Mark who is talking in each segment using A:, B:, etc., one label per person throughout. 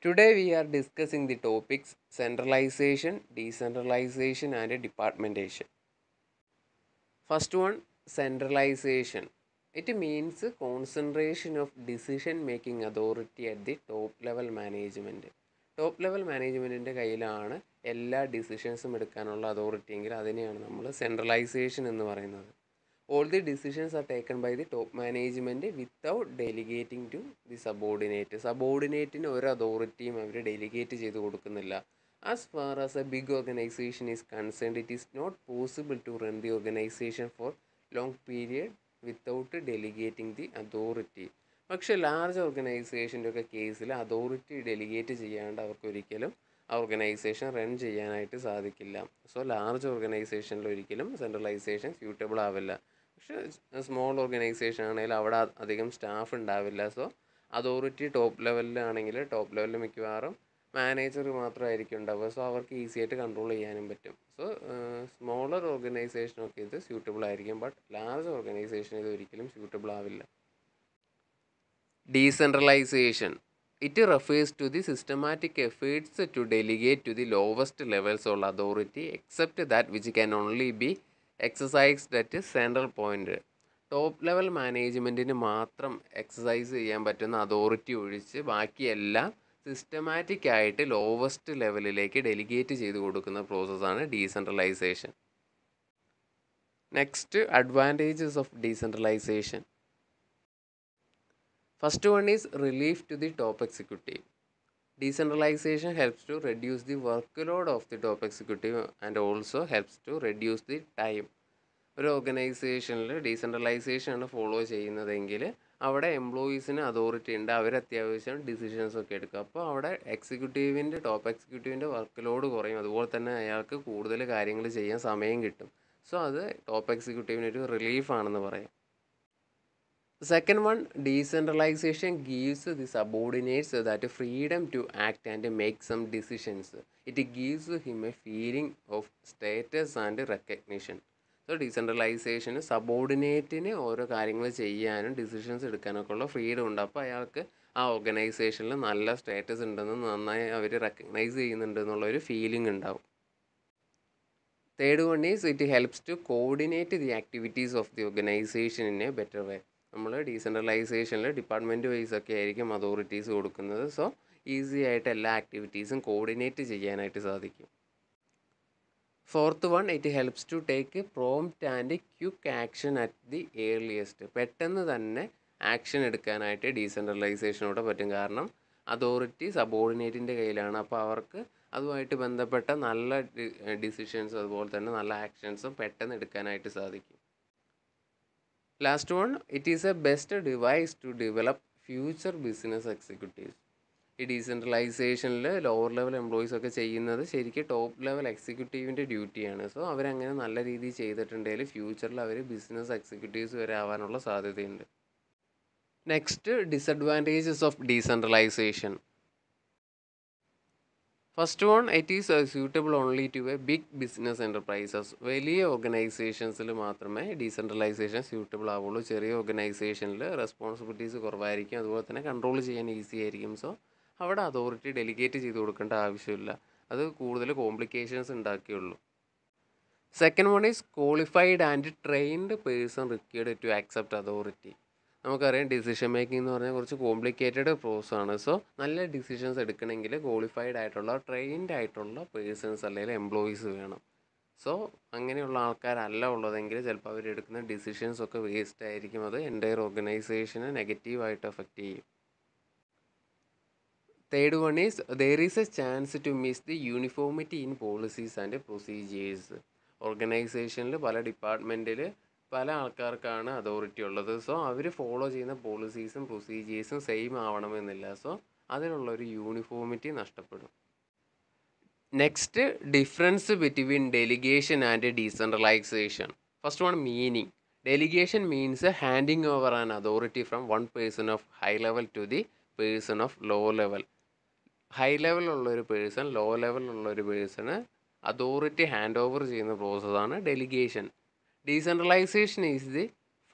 A: Today we are discussing the topics centralization, decentralization and departmentation. First one, centralization. It means concentration of decision making authority at the top level management. Top level മാനേജ്മെൻറ്റിൻ്റെ കയ്യിലാണ് എല്ലാ ഡിസിഷൻസും എടുക്കാനുള്ള authority എങ്കിൽ അതിനെയാണ് നമ്മൾ centralisation എന്ന് പറയുന്നത്. All the decisions are taken by the top management without delegating to the subordinate. സബോർഡിനേറ്റിന് ഒരു അതോറിറ്റിയും അവർ ഡെലിഗേറ്റ് ചെയ്ത് കൊടുക്കുന്നില്ല. As far as a big organization is concerned, it is not possible to run the organization for long period without delegating the authority. പക്ഷേ large ഓർഗനൈസേഷൻ്റെ ഒക്കെ കേസിൽ authority delegate ചെയ്യാണ്ട് അവർക്ക് ഒരിക്കലും ആ ഓർഗനൈസേഷൻ റൺ ചെയ്യാനായിട്ട് സാധിക്കില്ല. സോ ലാർജ് ഓർഗനൈസേഷനിൽ ഒരിക്കലും സെൻട്രലൈസേഷൻ സ്യൂട്ടബിൾ ആവില്ല. പക്ഷേ സ്മോൾ ഓർഗനൈസേഷൻ ആണെങ്കിൽ അവിടെ അധികം സ്റ്റാഫ് ഉണ്ടാവില്ല. സോ അതോറിറ്റി ടോപ്പ് ലെവലിലാണെങ്കിൽ ടോപ്പ് ലെവലിൽ മിക്കവാറും മാനേജർ മാത്രമായിരിക്കും ഉണ്ടാവുക. സോ അവർക്ക് ഈസി ആയിട്ട് കൺട്രോൾ ചെയ്യാനും പറ്റും. സോ സ്മോളർ ഓർഗനൈസേഷനൊക്കെ ഇത് സ്യൂട്ടബിൾ ആയിരിക്കും. ബട്ട് ലാർജ് ഓർഗനൈസേഷൻ ഇത് ഒരിക്കലും സ്യൂട്ടബിൾ ആവില്ല. Decentralization. It refers to the systematic efforts to delegate to the lowest levels of authority except that which can only be exercised at a central point. Top level മാനേജ്മെൻറ്റിന് മാത്രം exercise ചെയ്യാൻ പറ്റുന്ന authority ഒഴിച്ച് ബാക്കിയെല്ലാം systematic ആയിട്ട് lowest ലെവലിലേക്ക് delegate ചെയ്ത് കൊടുക്കുന്ന പ്രോസസ്സാണ് decentralisation. Next, advantages of decentralisation. First one is relief to the top executive. Decentralization helps to reduce the workload of the top executive and also helps to reduce the time. ഒരു ഓർഗനൈസേഷനിൽ ഡീസെൻട്രലൈസേഷനാണ് follow ചെയ്യുന്നതെങ്കിൽ അവിടെ എംപ്ലോയീസിന് authority ഉണ്ട്, അവർ അത്യാവശ്യം decisions ഒക്കെ എടുക്കും. അപ്പോൾ അവിടെ ടോപ്പ് എക്സിക്യൂട്ടീവിൻ്റെ വർക്ക് ലോഡ് കുറയും. അതുപോലെ തന്നെ അയാൾക്ക് കൂടുതൽ കാര്യങ്ങൾ ചെയ്യാൻ സമയം കിട്ടും. സോ അത് ടോപ്പ് എക്സിക്യൂട്ടീവിനൊരു റിലീഫാണെന്ന് പറയാം. Second one, decentralization gives the subordinates that freedom to act and make some decisions. It gives him a feeling of status and recognition. So ഡീസെൻട്രലൈസേഷന് സബോർഡിനേറ്റിന് ഓരോ കാര്യങ്ങൾ ചെയ്യാനും ഡിസിഷൻസ് എടുക്കാനൊക്കെ ഉള്ള ഫ്രീഡം ഉണ്ട്. അപ്പോൾ അയാൾക്ക് ആ ഓർഗനൈസേഷനിൽ നല്ല സ്റ്റാറ്റസ് ഉണ്ടെന്ന്, നന്നായി അവർ റെക്കഗ്നൈസ് ചെയ്യുന്നുണ്ട് എന്നുള്ളൊരു ഫീലിംഗ് ഉണ്ടാവും. Third one is it helps to coordinate the activities of the organization in a better way. നമ്മൾ ഡീസെൻട്രലൈസേഷനിൽ ഡിപ്പാർട്ട്മെൻറ്റ് വൈസ് ഒക്കെ ആയിരിക്കും അതോറിറ്റീസ് കൊടുക്കുന്നത്. സോ ഈസി ആയിട്ട് എല്ലാ ആക്ടിവിറ്റീസും കോർഡിനേറ്റ് ചെയ്യാനായിട്ട് സാധിക്കും. Fourth one, it helps to take prompt and quick action at the earliest. പെട്ടെന്ന് തന്നെ ആക്ഷൻ എടുക്കാനായിട്ട് ഡീസെൻട്രലൈസേഷനോടെ പറ്റും. കാരണം അതോറിറ്റി സബോർഡിനേറ്റിൻ്റെ കയ്യിലാണ്. അപ്പോൾ അവർക്ക് അതുമായിട്ട് ബന്ധപ്പെട്ട നല്ല ഡിസിഷൻസ് അതുപോലെ തന്നെ നല്ല ആക്ഷൻസും പെട്ടെന്ന് എടുക്കാനായിട്ട് സാധിക്കും. Last one, it is a best device to develop future business executives. ഈ ഡീസെൻട്രലൈസേഷനിൽ ലോവർ ലെവൽ എംപ്ലോയീസ് ഒക്കെ ചെയ്യുന്നത് ശരിക്കും ടോപ്പ് ലെവൽ എക്സിക്യൂട്ടീവിൻ്റെ ഡ്യൂട്ടിയാണ്. സോ അവരങ്ങനെ നല്ല രീതിയിൽ ചെയ്തിട്ടുണ്ടെങ്കിൽ ഫ്യൂച്ചറിൽ അവർ ബിസിനസ് എക്സിക്യൂട്ടീവ്സ് വരെ ആവാനുള്ള സാധ്യതയുണ്ട്. Next, disadvantages of decentralization. First one, it is suitable only to a big business enterprises. വലിയ ഓർഗനൈസേഷൻസിൽ മാത്രമേ ഡീസെൻട്രലൈസേഷൻ സ്യൂട്ടബിൾ ആവുള്ളൂ. ചെറിയ ഓർഗനൈസേഷനിൽ റെസ്പോൺസിബിലിറ്റീസ് കുറവായിരിക്കും, അതുപോലെ തന്നെ കൺട്രോൾ ചെയ്യാൻ ഈസി ആയിരിക്കും. സോ അവിടെ അതോറിറ്റി ഡെലിഗേറ്റ് ചെയ്ത് കൊടുക്കേണ്ട ആവശ്യമില്ല. അത് കൂടുതൽ കോംപ്ലിക്കേഷൻസ് ഉണ്ടാക്കിയുള്ളൂ. Second one is qualified and trained person required to accept authority. നമുക്കറിയാം ഡിസിഷൻ മേക്കിംഗ് എന്ന് പറഞ്ഞാൽ കുറച്ച് കോംപ്ലിക്കേറ്റഡ് പ്രോസസ്സാണ്. സോ നല്ല ഡിസിഷൻസ് എടുക്കണമെങ്കിൽ ക്വാളിഫൈഡ് ആയിട്ടുള്ള ട്രെയിൻഡ് ആയിട്ടുള്ള പേഴ്സൺസ് അല്ലെങ്കിൽ എംപ്ലോയീസ് വേണം. സോ അങ്ങനെയുള്ള ആൾക്കാരല്ല ഉള്ളതെങ്കിൽ ചിലപ്പോൾ അവരെടുക്കുന്ന ഡിസിഷൻസ് ഒക്കെ വേസ്റ്റ് ആയിരിക്കും. അത് എൻ്റയർ ഓർഗനൈസേഷനെ നെഗറ്റീവായിട്ട് എഫക്റ്റ് ചെയ്യും. Third one is there is a chance to miss the uniformity in policies and procedures. ഓർഗനൈസേഷനിൽ പല ഡിപ്പാർട്ട്മെൻറ്റിൽ പല ആൾക്കാർക്കാണ് അതോറിറ്റി ഉള്ളത്. സോ അവർ ഫോളോ ചെയ്യുന്ന പോളിസീസും പ്രൊസീജിയേഴ്സും സെയിം ആവണമെന്നില്ല. സോ അതിനുള്ളൊരു യൂണിഫോമിറ്റി നഷ്ടപ്പെടും. Next, difference between delegation and decentralization. First one, meaning. Delegation means handing over an authority from one person of high level to the person of low level. High ലെവലുള്ള person low ലെവലുള്ള പേഴ്സണ് authority hand over ചെയ്യുന്ന പ്രോസസ്സാണ് delegation. Decentralisation is the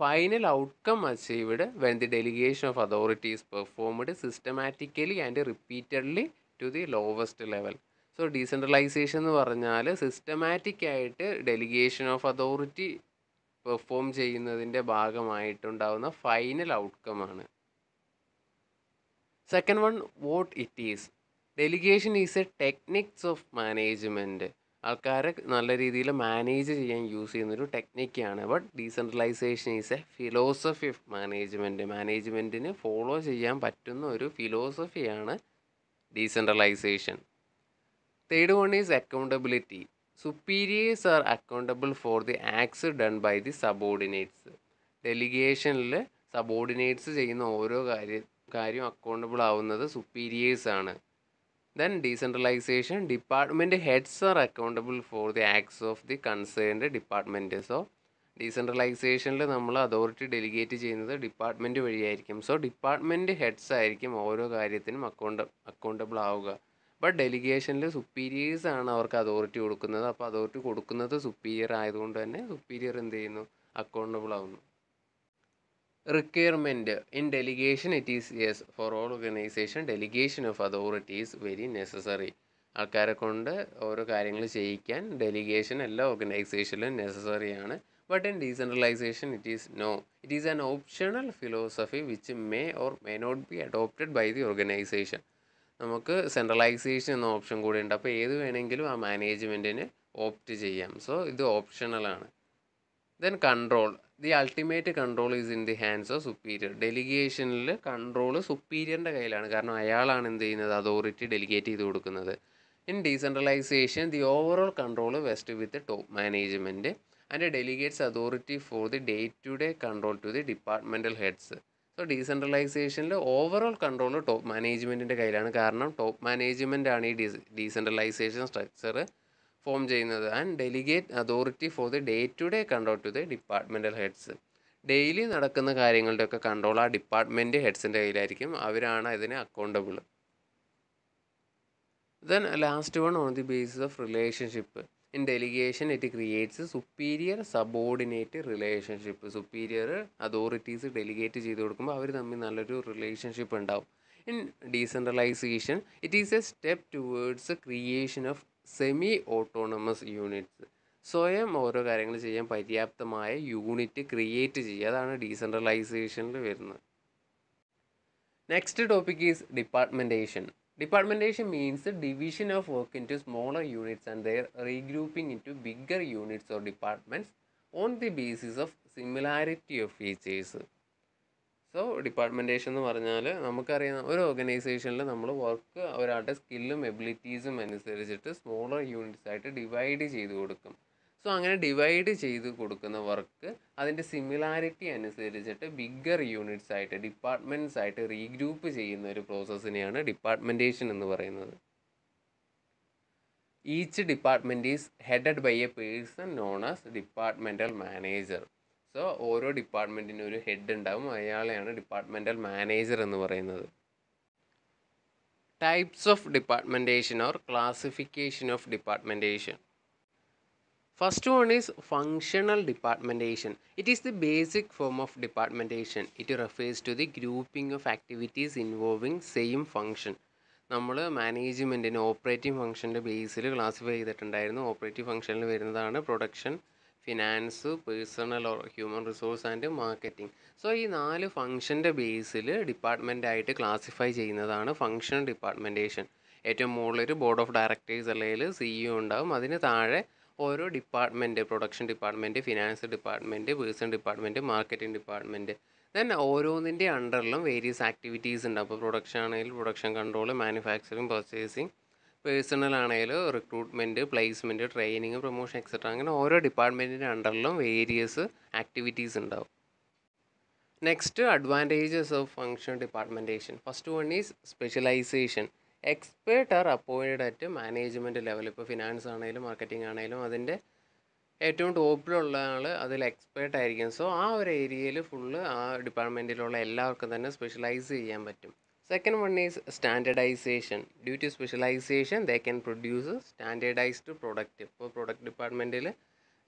A: final outcome achieved when the delegation of authority is performed systematically and repeatedly to the lowest level. So decentralisation എന്ന് പറഞ്ഞാൽ systematic ആയിട്ട് delegation of authority perform ചെയ്യുന്നതിൻ്റെ ഭാഗമായിട്ടുണ്ടാകുന്ന final outcome ആണ്. Second one, what it is. Delegation is a techniques of management. ആൾക്കാരെ നല്ല രീതിയിൽ manage ചെയ്യാൻ യൂസ് ചെയ്യുന്നൊരു ടെക്നിക്കാണ്. But decentralisation is a philosophy of management. മാനേജ്മെൻറ്റിന് ഫോളോ ചെയ്യാൻ പറ്റുന്ന ഒരു ഫിലോസഫിയാണ് decentralisation. Third one is accountability. Superiors are accountable for the acts done by the subordinates. ഡെലിഗേഷനിൽ സബോർഡിനേറ്റ്സ് ചെയ്യുന്ന ഓരോ കാര്യം അക്കൗണ്ടബിൾ ആവുന്നത് സുപ്പീരിയേഴ്സ് ആണ്. Then decentralisation, department heads are accountable for the acts of the concerned department. So ഡീസെൻട്രലൈസേഷനിൽ നമ്മൾ authority delegate ചെയ്യുന്നത് department വഴിയായിരിക്കും. സോ ഡിപ്പാർട്ട്മെൻറ്റ് ഹെഡ്സ് ആയിരിക്കും ഓരോ കാര്യത്തിനും അക്കൗണ്ടബിൾ ആവുക. ബട്ട് ഡെലിഗേഷനിൽ സുപ്പീരിയേഴ്സ് ആണ് അവർക്ക് അതോറിറ്റി കൊടുക്കുന്നത്. അപ്പോൾ അതോറിറ്റി കൊടുക്കുന്നത് സുപ്പീരിയർ ആയതുകൊണ്ട് തന്നെ സുപ്പീരിയർ എന്ത് ചെയ്യുന്നു, അക്കൗണ്ടബിൾ ആവുന്നു. Requirement in delegation, it is yes for all organization delegation of authority is very necessary. ആൾക്കാരെ കൊണ്ട് ഓരോ കാര്യങ്ങൾ ചെയ്യിക്കാൻ ഡെലിഗേഷൻ എല്ലാ ഓർഗനൈസേഷനിലും നെസസറി ആണ്. But in decentralization it is no. It is an optional philosophy which may or may not be adopted by the organization. നമുക്ക് centralization എന്ന ഓപ്ഷൻ കൂടി ഉണ്ട്. അപ്പോൾ ഏത് വേണമെങ്കിലും ആ മാനേജ്മെൻറ്റിന് ഓപ്റ്റ് ചെയ്യാം. സോ ഇത് ഓപ്ഷണലാണ്. Then control, the ultimate control is in the hands of superior. ഡെലിഗേഷനിൽ കൺട്രോൾ സുപ്പീരിയറിൻ്റെ കയ്യിലാണ്. കാരണം അയാളാണ് എന്ത് ചെയ്യുന്നത്, അതോറിറ്റി ഡെലിഗേറ്റ് ചെയ്ത് കൊടുക്കുന്നത്. In decentralisation the overall control vest with top management and delegates authority for the day to day control to the departmental heads. So ഡീസെൻട്രലൈസേഷനിൽ ഓവറോൾ കൺട്രോൾ ടോപ്പ് മാനേജ്മെൻറ്റിൻ്റെ കയ്യിലാണ്. കാരണം ടോപ്പ് മാനേജ്മെൻ്റ് ആണ് ഈ ഡീസെൻട്രലൈസേഷൻ സ്ട്രക്ചർ ഫോം ചെയ്യുന്നത്. And delegate authority for the day to day control to the departmental heads. Daily നടക്കുന്ന കാര്യങ്ങളുടെയൊക്കെ control ആ ഡിപ്പാർട്ട്മെൻറ്റ് ഹെഡ്സിൻ്റെ കയ്യിലായിരിക്കും. അവരാണ് ഇതിന് accountable. Then last one, on the basis of relationship. In delegation it creates superior subordinate relationship. Superior authorities delegate ചെയ്ത് കൊടുക്കുമ്പോൾ അവർ തമ്മിൽ നല്ലൊരു റിലേഷൻഷിപ്പ് ഉണ്ടാവും. In decentralization it is a step towards creation of semi autonomous units. സ്വയം ഓരോ കാര്യങ്ങൾ ചെയ്യാൻ പര്യാപ്തമായ യൂണിറ്റ് ക്രിയേറ്റ് ചെയ്യുക. അതാണ് ഡീസെൻട്രലൈസേഷനിൽ വരുന്നത്. Next topic is departmentation. Departmentation means the division of work into smaller units and their regrouping into bigger units or departments on the basis of similarity of features. So departmentation എന്ന് പറഞ്ഞാൽ നമുക്കറിയാം, ഒരു ഓർഗനൈസേഷനിൽ നമ്മൾ വർക്ക് ഒരാളുടെ സ്കില്ലും എബിലിറ്റീസും അനുസരിച്ചിട്ട് smaller units ആയിട്ട് divide ചെയ്ത് കൊടുക്കും. സോ അങ്ങനെ ഡിവൈഡ് ചെയ്ത് കൊടുക്കുന്ന വർക്ക് അതിൻ്റെ സിമിലാരിറ്റി അനുസരിച്ചിട്ട് ബിഗ്ഗർ യൂണിറ്റ്സ് ആയിട്ട് ഡിപ്പാർട്ട്മെൻറ്റ്സ് ആയിട്ട് റീഗ്രൂപ്പ് ചെയ്യുന്ന ഒരു പ്രോസസ്സിനെയാണ് ഡിപ്പാർട്ട്മെൻറ്റേഷൻ എന്ന് പറയുന്നത്. Each department is headed by a person known as departmental manager. So ഓരോ ഡിപ്പാർട്ട്മെൻറ്റിനും ഒരു ഹെഡ് ഉണ്ടാവും, അയാളെയാണ് ഡിപ്പാർട്ട്മെൻറ്റൽ മാനേജർ എന്ന് പറയുന്നത്. Types of departmentation or classification of departmentation. First one is functional departmentation. It is the basic form of departmentation. It refers to the grouping of activities involving same function. നമ്മൾ മാനേജ്മെൻറ്റിന് operating ഫംഗ്ഷൻ്റെ ബേസിൽ classify ചെയ്തിട്ടുണ്ടായിരുന്നു. Operative ഫംഗ്ഷനിൽ വരുന്നതാണ് production, finance, personal or human resource and marketing. So ഈ 4 ഫംഗ്ഷൻ്റെ ബേസിൽ ഡിപ്പാർട്ട്മെൻറ്റായിട്ട് classify ചെയ്യുന്നതാണ് functional departmentation. ഏറ്റവും മുകളിൽ board of directors അല്ലെങ്കിൽ CEO ഉണ്ടാവും. അതിന് താഴെ ഓരോ department, production department, finance department, personnel department, marketing department. Then ഓരോന്നിൻ്റെ അണ്ടറിലും വേരിയസ് ആക്ടിവിറ്റീസ് ഉണ്ട്. അപ്പോൾ പ്രൊഡക്ഷൻ ആണെങ്കിൽ production control, manufacturing, purchasing, personnel ആണെങ്കിൽ recruitment, placement, training, promotion etcetera. അങ്ങനെ ഓരോ ഡിപ്പാർട്ട്മെൻറ്റിൻ്റെ അണ്ടറിലും വേരിയസ് ആക്ടിവിറ്റീസ് ഉണ്ടാവും. Next, advantages of functional departmentation. First one is specialisation. Expert are appointed at management level. ഇപ്പോൾ ഫിനാൻസ് ആണെങ്കിലും മാർക്കറ്റിംഗ് ആണെങ്കിലും അതിൻ്റെ ഏറ്റവും ടോപ്പിലുള്ള ആൾ അതിൽ എക്സ്പേർട്ട് ആയിരിക്കും. സോ ആ ഒരു ഏരിയയിൽ ഫുള്ള് ആ ഡിപ്പാർട്ട്മെൻറ്റിലുള്ള എല്ലാവർക്കും തന്നെ സ്പെഷ്യലൈസ് ചെയ്യാൻ പറ്റും. Second one is standardization. Due to specialization they can produce standardized product. ഇപ്പോൾ പ്രൊഡക്റ്റ് ഡിപ്പാർട്ട്മെൻറ്റിൽ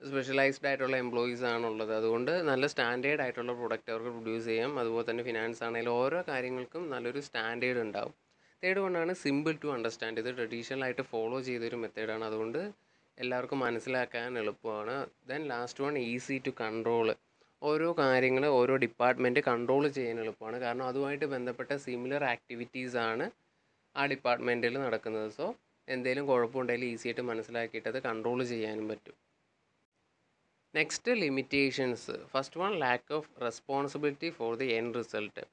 A: സ്പെഷ്യലൈസ്ഡ് ആയിട്ടുള്ള എംപ്ലോയീസ് ആണുള്ളത്. അതുകൊണ്ട് നല്ല സ്റ്റാൻഡേർഡ് ആയിട്ടുള്ള പ്രൊഡക്റ്റ് അവർക്ക് പ്രൊഡ്യൂസ് ചെയ്യാം. അതുപോലെ തന്നെ ഫിനാൻസ് ആണെങ്കിലും ഓരോ കാര്യങ്ങൾക്കും നല്ലൊരു സ്റ്റാൻഡേർഡ് ഉണ്ടാവും. തേർഡ് വൺ ആണ് സിമ്പിൾ ടു അണ്ടർസ്റ്റാൻഡ്. ഇത് ട്രഡീഷണൽ ആയിട്ട് ഫോളോ ചെയ്തൊരു മെത്തേഡാണ്, അതുകൊണ്ട് എല്ലാവർക്കും മനസ്സിലാക്കാൻ എളുപ്പമാണ്. Then last one easy to control. ഓരോ കാര്യങ്ങൾ ഓരോ ഡിപ്പാർട്ട്മെൻറ്റ് കൺട്രോൾ ചെയ്യാൻ എളുപ്പമാണ്, കാരണം അതുമായിട്ട് ബന്ധപ്പെട്ട സിമിലർ ആക്ടിവിറ്റീസ് ആണ് ആ ഡിപ്പാർട്ട്മെൻറ്റിൽ നടക്കുന്നത്. സോ എന്തെങ്കിലും കുഴപ്പമുണ്ടെങ്കിൽ ഈസി ആയിട്ട് മനസ്സിലാക്കിയിട്ട് അത് കൺട്രോൾ ചെയ്യാനും പറ്റും. Next limitations. First one lack of responsibility for the end result.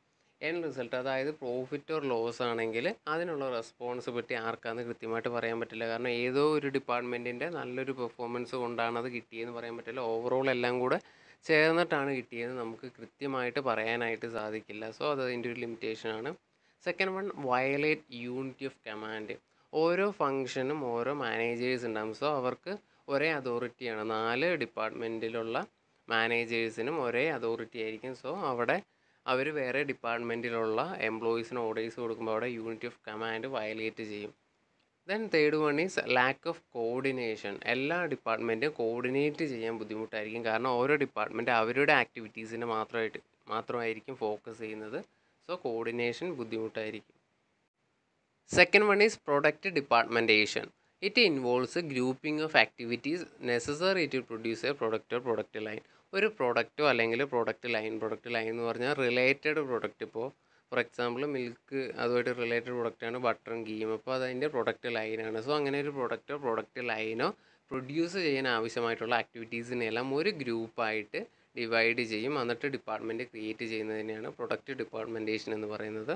A: End result അതായത് പ്രോഫിറ്റ് ഓർ ലോസ് ആണെങ്കിൽ അതിനുള്ള റെസ്പോൺസിബിലിറ്റി ആർക്കാന്ന് കൃത്യമായിട്ട് പറയാൻ പറ്റില്ല, കാരണം ഏതോ ഒരു ഡിപ്പാർട്ട്മെൻറ്റിൻ്റെ നല്ലൊരു പെർഫോമൻസ് കൊണ്ടാണ് അത് കിട്ടിയതെന്ന് പറയാൻ പറ്റില്ല. ഓവറോൾ എല്ലാം കൂടെ ചേർന്നിട്ടാണ് കിട്ടിയത് നമുക്ക് കൃത്യമായിട്ട് പറയാനായിട്ട് സാധിക്കില്ല. സോ അത് അതിൻ്റെ ഒരു ലിമിറ്റേഷനാണ്. Second one violate unity of command. ഓരോ ഫങ്ഷനും ഓരോ മാനേജേഴ്സ് ഉണ്ടാകും. സോ അവർക്ക് ഒരേ അതോറിറ്റിയാണ്, 4 ഡിപ്പാർട്ട്മെൻറ്റിലുള്ള മാനേജേഴ്സിനും ഒരേ അതോറിറ്റി ആയിരിക്കും. സോ അവിടെ അവർ വേറെ ഡിപ്പാർട്ട്മെൻറ്റിലുള്ള എംപ്ലോയീസിന് ഓർഡേഴ്സ് കൊടുക്കുമ്പോൾ അവിടെ യൂണിറ്റി ഓഫ് കമാൻഡ് വയലേറ്റ് ചെയ്യും. Then third one is lack of coordination. എല്ലാ ഡിപ്പാർട്ട്മെൻറ്റും കോർഡിനേറ്റ് ചെയ്യാൻ ബുദ്ധിമുട്ടായിരിക്കും, കാരണം ഓരോ ഡിപ്പാർട്ട്മെൻറ്റ് അവരുടെ ആക്ടിവിറ്റീസിന് മാത്രമായിരിക്കും ഫോക്കസ് ചെയ്യുന്നത്. സോ കോർഡിനേഷൻ ബുദ്ധിമുട്ടായിരിക്കും. Second one is product departmentation. It involves grouping of activities necessary to produce a product line. ഒരു പ്രൊഡക്റ്റോ അല്ലെങ്കിൽ പ്രൊഡക്റ്റ് ലൈൻ എന്ന് പറഞ്ഞാൽ റിലേറ്റഡ് പ്രൊഡക്റ്റ്. ഇപ്പോൾ ഫോർ എക്സാമ്പിൾ മിൽക്ക് അതുമായിട്ട് റിലേറ്റഡ് പ്രൊഡക്റ്റാണ് ബട്ടറും ഗീയും, അപ്പോൾ അതതിൻ്റെ പ്രൊഡക്റ്റ് ലൈനാണ്. സോ അങ്ങനെ ഒരു പ്രൊഡക്റ്റ് ലൈനോ പ്രൊഡ്യൂസ് ചെയ്യാൻ ആവശ്യമായിട്ടുള്ള ആക്ടിവിറ്റീസിനെല്ലാം ഒരു ഗ്രൂപ്പായിട്ട് ഡിവൈഡ് ചെയ്യും, എന്നിട്ട് ഡിപ്പാർട്ട്മെൻറ്റ് ക്രിയേറ്റ് ചെയ്യുന്നതിനെയാണ് പ്രൊഡക്റ്റ് ഡിപ്പാർട്ട്മെൻറ്റേഷൻ എന്ന് പറയുന്നത്.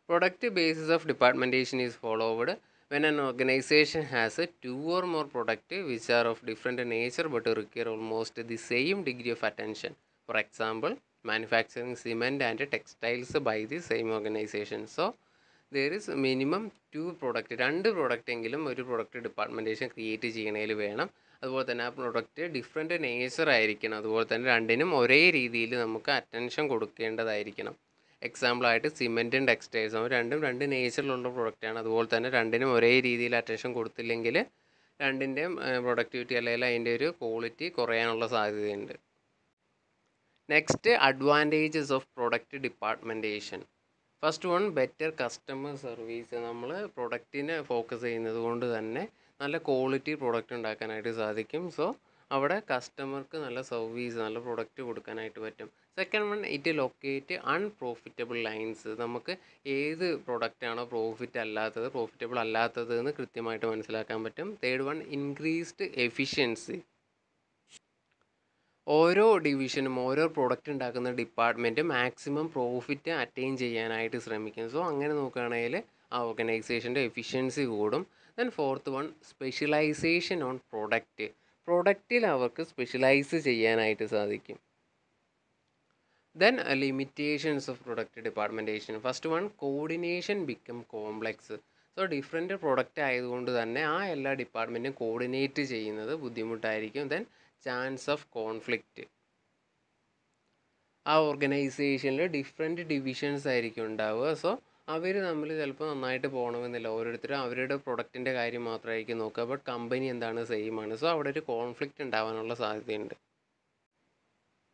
A: Product basis of departmentation is followed when an organization has a 2 or more products which are of different nature but require almost the same degree of attention. For example, manufacturing cement and textiles by the same organization. So, there is minimum 2 product. 2 product എങ്കിലും ഒരു product ഡിപ്പാർട്ട്മെൻറ്റേഷൻ create ചെയ്യണേൽ വേണം. അതുപോലെ തന്നെ ആ product different nature ആയിരിക്കണം. അതുപോലെ തന്നെ രണ്ടിനും ഒരേ രീതിയിൽ നമുക്ക് അറ്റൻഷൻ കൊടുക്കേണ്ടതായിരിക്കണം. എക്സാമ്പിളായിട്ട് സിമെൻറ്റും ടെക്സ്റ്റൈൽസും രണ്ടും രണ്ട് നേച്ചറിലുള്ള പ്രൊഡക്റ്റാണ്. അതുപോലെ തന്നെ രണ്ടിനും ഒരേ രീതിയിൽ അറ്റൻഷൻ കൊടുത്തില്ലെങ്കിൽ രണ്ടിൻ്റെയും പ്രൊഡക്ടിവിറ്റി അല്ലെങ്കിൽ അതിൻ്റെ ഒരു ക്വാളിറ്റി കുറയാനുള്ള സാധ്യതയുണ്ട്. Next advantages of product departmentation. First one better customer service. നമ്മൾ പ്രൊഡക്റ്റിനെ ഫോക്കസ് ചെയ്യുന്നത് കൊണ്ട് തന്നെ നല്ല ക്വാളിറ്റി പ്രൊഡക്റ്റ് ഉണ്ടാക്കാനായിട്ട് സാധിക്കും. സോ അവിടെ കസ്റ്റമർക്ക് നല്ല സർവീസ് നല്ല പ്രൊഡക്റ്റ് കൊടുക്കാനായിട്ട് പറ്റും. Second one it locate unprofitable lines. നമുക്ക് ഏത് പ്രൊഡക്റ്റാണോ പ്രോഫിറ്റബിൾ അല്ലാത്തത് എന്ന് കൃത്യമായിട്ട് മനസ്സിലാക്കാൻ പറ്റും. Third one increased efficiency. ഓരോ ഡിവിഷനും ഓരോ പ്രൊഡക്റ്റ് ഉണ്ടാക്കുന്ന ഡിപ്പാർട്ട്മെൻറ്റ് മാക്സിമം പ്രോഫിറ്റ് അറ്റൈൻ ചെയ്യാനായിട്ട് ശ്രമിക്കും. സോ അങ്ങനെ നോക്കുകയാണെങ്കിൽ ആ ഓർഗനൈസേഷൻ്റെ എഫിഷ്യൻസി കൂടും. Then fourth one specialisation on പ്രൊഡക്റ്റിൽ അവർക്ക് സ്പെഷ്യലൈസ് ചെയ്യാനായിട്ട് സാധിക്കും. Then limitations of product departmentation. First one coordination become complex. So different product ആയതുകൊണ്ട് തന്നെ ആ എല്ലാ ഡിപ്പാർട്ട്മെൻറ്റും കോർഡിനേറ്റ് ചെയ്യുന്നത് ബുദ്ധിമുട്ടായിരിക്കും. Then chance of conflict. ആ ഓർഗനൈസേഷനിൽ ഡിഫറെൻറ്റ് ഡിവിഷൻസ് ആയിരിക്കും ഉണ്ടാവുക. സോ അവർ തമ്മിൽ ചിലപ്പോൾ നന്നായിട്ട് പോകണമെന്നില്ല, ഓരോരുത്തരും അവരുടെ പ്രൊഡക്റ്റിൻ്റെ കാര്യം മാത്രമായിരിക്കും നോക്കുക, ബട്ട് കമ്പനി എന്താണ് സെയിം ആണ്. സോ അവിടെ ഒരു കോൺഫ്ലിക്റ്റ് ഉണ്ടാവാനുള്ള സാധ്യതയുണ്ട്.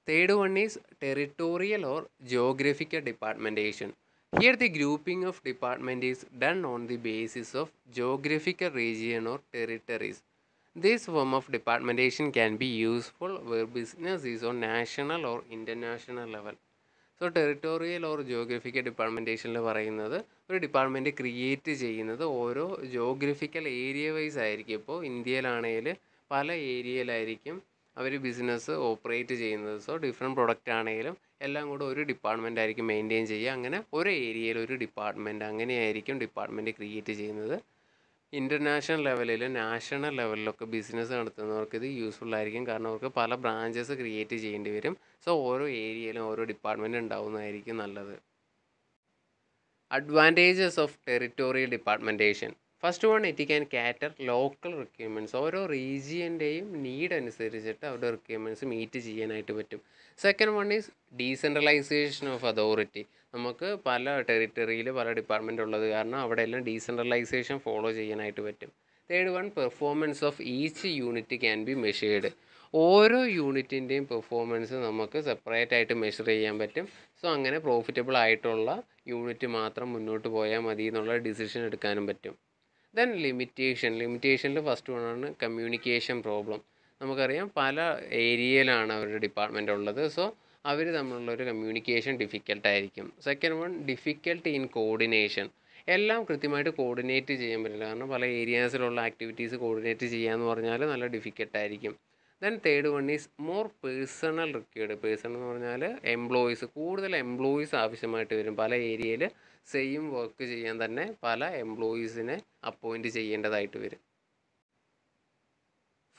A: Third one is territorial or geographical departmentation. Here the grouping of department is done on the basis of geographical region or territories. This form of departmentation can be useful where business is on national or international level. So territorial or geographical ഡിപ്പാർട്ട്മെൻറ്റേഷനിൽ പറയുന്നത് ഒരു department create ചെയ്യുന്നത് ഓരോ geographical area vice ആയിരിക്കും. ഇപ്പോൾ ഇന്ത്യയിലാണെങ്കിൽ പല ഏരിയയിലായിരിക്കും അവർ business operate ചെയ്യുന്നത്. So different product ആണെങ്കിലും എല്ലാം കൂടെ ഒരു ഡിപ്പാർട്ട്മെൻ്റ് ആയിരിക്കും മെയിൻറ്റെയിൻ ചെയ്യുക. അങ്ങനെ ഒരു ഏരിയയിൽ ഒരു ഡിപ്പാർട്ട്മെൻറ്റ് അങ്ങനെയായിരിക്കും ഡിപ്പാർട്ട്മെൻറ്റ് ക്രിയേറ്റ് ചെയ്യുന്നത്. ഇൻ്റർനാഷണൽ ലെവലിൽ നാഷണൽ ലെവലിലൊക്കെ ബിസിനസ് നടത്തുന്നവർക്ക് ഇത് യൂസ്ഫുൾ ആയിരിക്കും, കാരണം അവർക്ക് പല ബ്രാഞ്ചസ് ക്രിയേറ്റ് ചെയ്യേണ്ടി വരും. സോ ഓരോ ഏരിയയിലും ഓരോ ഡിപ്പാർട്ട്മെൻറ്റ് ഉണ്ടാവുന്നതായിരിക്കും നല്ലത്. Advantages of territorial departmentation. First one it can cater local requirements. ഓരോ റീജിയൻ്റെയും നീഡ് അനുസരിച്ചിട്ട് അവരുടെ റിക്വയർമെൻറ്റ്സ് മീറ്റ് ചെയ്യാനായിട്ട് പറ്റും. Second one is decentralisation of authority. നമുക്ക് പല ടെറിട്ടറിയിൽ പല ഡിപ്പാർട്ട്മെൻറ്റ് ഉള്ളത് കാരണം അവിടെ എല്ലാം ഡീസെൻട്രലൈസേഷൻ ഫോളോ ചെയ്യാനായിട്ട് പറ്റും. Third one performance of each unit can be measured. ഓരോ യൂണിറ്റിൻ്റെയും പെർഫോമൻസ് നമുക്ക് സെപ്പറേറ്റ് ആയിട്ട് മെഷർ ചെയ്യാൻ പറ്റും. സോ അങ്ങനെ പ്രോഫിറ്റബിൾ ആയിട്ടുള്ള യൂണിറ്റ് മാത്രം മുന്നോട്ട് പോയാൽ മതി എന്നുള്ള ഡിസിഷൻ എടുക്കാനും പറ്റും. ദെൻ ലിമിറ്റേഷനിൽ ഫസ്റ്റ് വണ്ണാണ് കമ്മ്യൂണിക്കേഷൻ പ്രോബ്ലം. നമുക്കറിയാം പല ഏരിയയിലാണ് അവരുടെ ഡിപ്പാർട്ട്മെൻ്റ് ഉള്ളത്. സോ അവർ തമ്മിലുള്ളൊരു കമ്മ്യൂണിക്കേഷൻ ഡിഫിക്കൽട്ടായിരിക്കും. Second one difficult in coordination. എല്ലാം കൃത്യമായിട്ട് കോർഡിനേറ്റ് ചെയ്യാൻ പറ്റില്ല. കാരണം പല ഏരിയാസിലുള്ള ആക്ടിവിറ്റീസ് കോർഡിനേറ്റ് ചെയ്യാന്ന് പറഞ്ഞാൽ നല്ല ഡിഫിക്കൽട്ടായിരിക്കും. Then third one is more personnel required. Personnel എന്ന് പറഞ്ഞാൽ കൂടുതൽ എംപ്ലോയീസ് ആവശ്യമായിട്ട് വരും. പല ഏരിയയിൽ സെയിം വർക്ക് ചെയ്യാൻ തന്നെ പല എംപ്ലോയീസിനെ അപ്പോയിൻറ്റ് ചെയ്യേണ്ടതായിട്ട് വരും.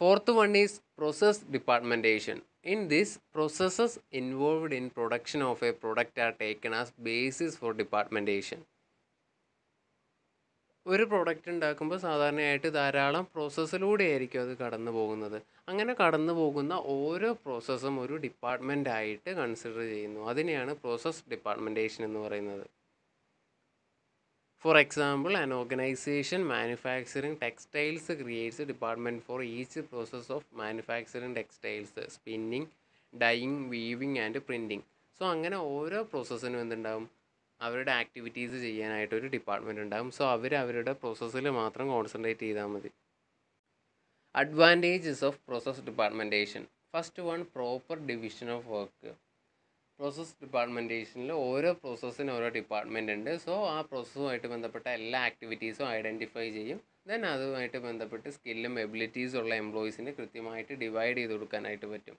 A: Fourth one is process departmentation. In this, processes involved in production of a product are taken as basis for departmentation. ഒരു പ്രൊഡക്റ്റ് ഉണ്ടാക്കുമ്പോൾ സാധാരണയായിട്ട് ധാരാളം പ്രോസസ്സിലൂടെ ആയിരിക്കും അത് കടന്നു പോകുന്നത്. അങ്ങനെ കടന്നു പോകുന്ന ഓരോ പ്രോസസ്സും ഒരു ഡിപ്പാർട്ട്മെൻ്റ് ആയിട്ട് കൺസിഡർ ചെയ്യുന്നു. അതിനെയാണ് പ്രോസസ് ഡിപ്പാർട്ട്മെൻറ്റേഷൻ എന്ന് പറയുന്നത്. For example, an organization manufacturing textiles creates a department for each process of manufacturing textiles, spinning, dyeing, weaving and printing. So അങ്ങനെ ഓരോ പ്രോസസ്സിനും എന്തുണ്ടാവും, അവരുടെ ആക്ടിവിറ്റീസ് ചെയ്യാനായിട്ടൊരു ഡിപ്പാർട്ട്മെൻറ്റ് ഉണ്ടാകും. സോ അവരുടെ പ്രോസസ്സിൽ മാത്രം കോൺസെൻട്രേറ്റ് ചെയ്താൽ മതി. Advantages of process departmentation. First one, proper division of work. Process ഡിപ്പാർട്ട്മെൻറ്റേഷനിൽ ഓരോ പ്രോസസ്സിന് ഓരോ ഡിപ്പാർട്ട്മെൻ്റ് ഉണ്ട്. സോ ആ പ്രോസസ്സുമായിട്ട് ബന്ധപ്പെട്ട എല്ലാ ആക്ടിവിറ്റീസും ഐഡൻറ്റിഫൈ ചെയ്യും. ദെൻ അതുമായിട്ട് ബന്ധപ്പെട്ട് സ്കില്ലും എബിലിറ്റീസും ഉള്ള എംപ്ലോയീസിന് കൃത്യമായിട്ട് ഡിവൈഡ് ചെയ്ത് കൊടുക്കാനായിട്ട് പറ്റും.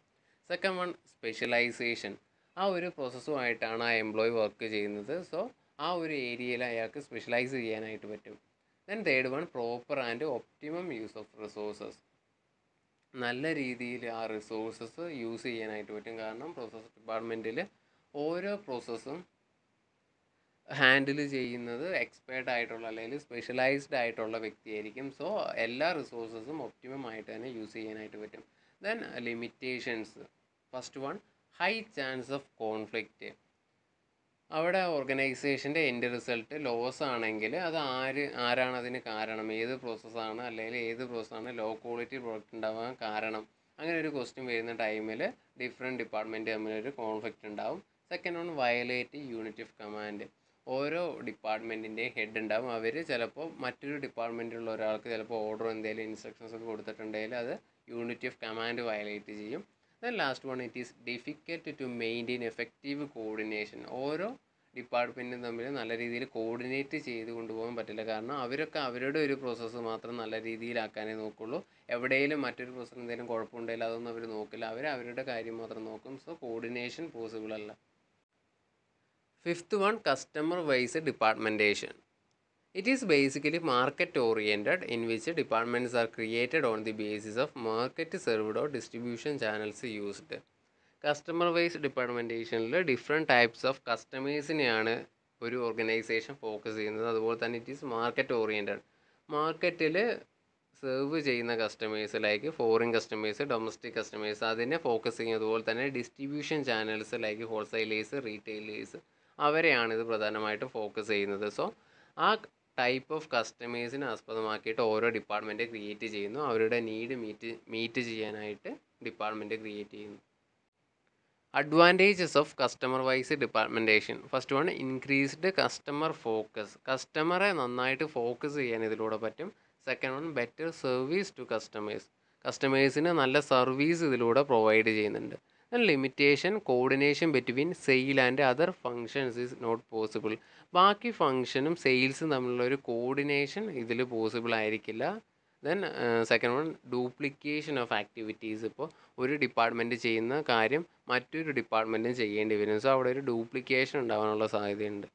A: Second one, specialization. ആ ഒരു പ്രോസസ്സുമായിട്ടാണ് ആ എംപ്ലോയി വർക്ക് ചെയ്യുന്നത്. സോ ആ ഒരു ഏരിയയിൽ അയാൾക്ക് സ്പെഷ്യലൈസ് ചെയ്യാനായിട്ട് പറ്റും. Then third one, proper and optimum use of resources. നല്ല രീതിയിൽ ആ റിസോഴ്സസ് യൂസ് ചെയ്യാനായിട്ട് പറ്റും. കാരണം പ്രോസസ് ഡിപ്പാർട്ട്മെൻറ്റിൽ ഓരോ പ്രോസസ്സും ഹാൻഡിൽ ചെയ്യുന്നത് എക്സ്പേർട്ട് ആയിട്ടുള്ള അല്ലെങ്കിൽ സ്പെഷ്യലൈസ്ഡ് ആയിട്ടുള്ള വ്യക്തിയായിരിക്കും. സോ എല്ലാ റിസോഴ്സസും ഒപ്റ്റിമം ആയിട്ട് തന്നെ യൂസ് ചെയ്യാനായിട്ട് പറ്റും. Then limitations. First one, high chance of conflict. അവിടെ ഓർഗനൈസേഷൻ്റെ എൻഡ് റിസൾട്ട് ലോസ് ആണെങ്കിൽ അത് ആരാണ് അതിന് കാരണം, ഏത് പ്രോസസ്സാണ് അല്ലെങ്കിൽ ഏത് പ്രോസസ്സാണ് ലോ ക്വാളിറ്റി പ്രോഡക്റ്റ് ഉണ്ടാവാൻ കാരണം, അങ്ങനെ ഒരു ക്വസ്റ്റ്യൻ വരുന്ന ടൈമിൽ ഡിഫറെൻറ്റ് ഡിപ്പാർട്ട്മെൻറ്റ് തമ്മിലൊരു കോൺഫ്ലിക്റ്റ് ഉണ്ടാവും. Second one, violate unity of command. ഓരോ ഡിപ്പാർട്ട്മെൻറ്റിൻ്റെ ഹെഡ് ഉണ്ടാവും. അവർ ചിലപ്പോൾ മറ്റൊരു ഡിപ്പാർട്ട്മെൻറ്റിലുള്ള ഒരാൾക്ക് ചിലപ്പോൾ ഓർഡർ എന്തെങ്കിലും ഇൻസ്ട്രക്ഷൻസ് ഒക്കെ കൊടുത്തിട്ടുണ്ടെങ്കിൽ അത് യൂണിറ്റി ഓഫ് കമാൻഡ് വയലേറ്റ് ചെയ്യും. Then last one, it is difficult to maintain effective coordination. ഓരോ ഡിപ്പാർട്ട്മെൻറ്റും തമ്മിൽ നല്ല രീതിയിൽ കോർഡിനേറ്റ് ചെയ്ത് കൊണ്ടുപോകാൻ പറ്റില്ല. കാരണം അവരൊക്കെ അവരുടെ ഒരു പ്രോസസ്സ് മാത്രം നല്ല രീതിയിലാക്കാനേ നോക്കുള്ളൂ. എവിടെയെങ്കിലും മറ്റൊരു പ്രോസസ്സ് എന്തെങ്കിലും കുഴപ്പമുണ്ടെങ്കിൽ അതൊന്നും അവർ നോക്കില്ല. അവരുടെ കാര്യം മാത്രം നോക്കും. സോ കോർഡിനേഷൻ പോസിബിൾ അല്ല. Fifth one, customer wise departmentation. It is basically market oriented, in which departments are created on the basis of market served or distribution channels used. Customer wise ഡിപ്പാർട്ട്മെൻറ്റേഷനിൽ different types of കസ്റ്റമേഴ്സിനെയാണ് ഒരു organisation focus ചെയ്യുന്നത്. അതുപോലെ തന്നെ it is market oriented. മാർക്കറ്റിൽ serve ചെയ്യുന്ന customers like foreign customers, domestic customers അതിനെ focus ചെയ്യും. അതുപോലെ തന്നെ distribution channels like wholesalers, retailers അവരെയാണ് ഇത് പ്രധാനമായിട്ടും ഫോക്കസ് ചെയ്യുന്നത്. സോ ആ ടൈപ്പ് ഓഫ് കസ്റ്റമേഴ്സിനെ ആസ്പദമാക്കിയിട്ട് ഓരോ ഡിപ്പാർട്ട്മെൻറ്റ് ക്രിയേറ്റ് ചെയ്യുന്നു. അവരുടെ നീഡ് മീറ്റ് ചെയ്യാനായിട്ട് ഡിപ്പാർട്ട്മെൻറ്റ് ക്രിയേറ്റ് ചെയ്യുന്നു. Advantages of customer wise departmentation. First one, increased customer focus. കസ്റ്റമറെ നന്നായിട്ട് ഫോക്കസ് ചെയ്യാൻ ഇതിലൂടെ പറ്റും. Second one, better service to customers. കസ്റ്റമേഴ്സിന് നല്ല സർവീസ് ഇതിലൂടെ പ്രൊവൈഡ് ചെയ്യുന്നുണ്ട്. Limitation, coordination between sale and other functions is not possible. ബാക്കി ഫങ്ഷനും സെയിൽസും തമ്മിലുള്ള ഒരു കോർഡിനേഷൻ ഇതിൽ പോസിബിൾ ആയിരിക്കില്ല. Then second one, duplication of activities. ഇപ്പോൾ ഒരു ഡിപ്പാർട്ട്മെൻറ്റ് ചെയ്യുന്ന കാര്യം മറ്റൊരു ഡിപ്പാർട്ട്മെൻറ്റും ചെയ്യേണ്ടി വരും. സോ അവിടെ ഒരു ഡ്യൂപ്ലിക്കേഷൻ ഉണ്ടാകാനുള്ള സാധ്യതയുണ്ട്.